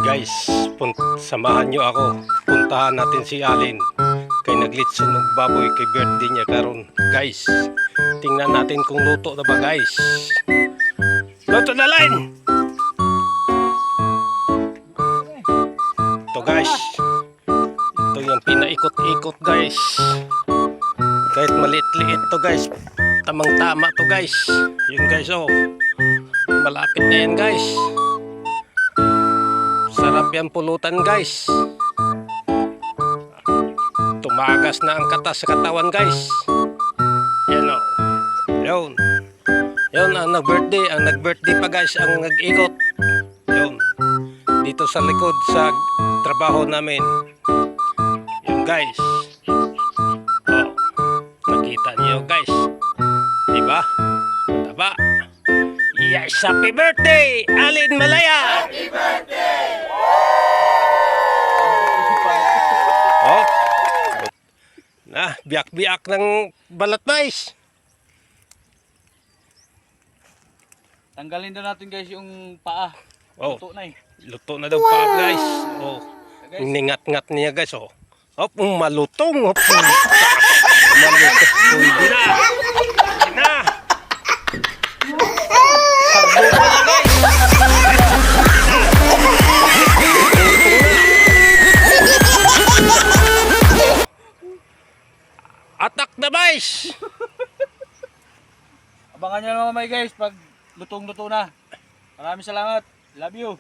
Guys, samahan nyo ako. Puntahan natin si Alin. Kay naglitson ng baboy kay birthday niya karon. Guys, tingnan natin kung luto na ba guys. Luto na line! Ito guys. Ito yung pinaikot-ikot guys. Kahit maliit-liit to guys. Tamang-tama to guys. Yun guys oh. Malapit na yan guys. Sarap yan pulutan guys. Tumagas na ang katas sa katawan guys. Yan o. Yun. Yun ang nag-birthday. Ang nag-birthday pa guys ang nag-ikot. Yun. Dito sa likod sa trabaho namin. Yun guys. Oh. Nakita niyo guys. Diba? Taba. Yes, happy birthday, Alin Malaya! Happy birthday! Oh. Na, biyak-biyak ng balat mais. Tanggalin daw natin guys yung paa. Oh. Luto na eh. Luto na daw pa guys. Oh. Ningat-ngat niya guys oh. Hop, malutong. Hop. Malutong. Pwede na. Pwede na. Sardo pa na guys. Atak na guys. Abangan nyo naman mamay guys pag lutong-luto na. Maraming salamat. Love you.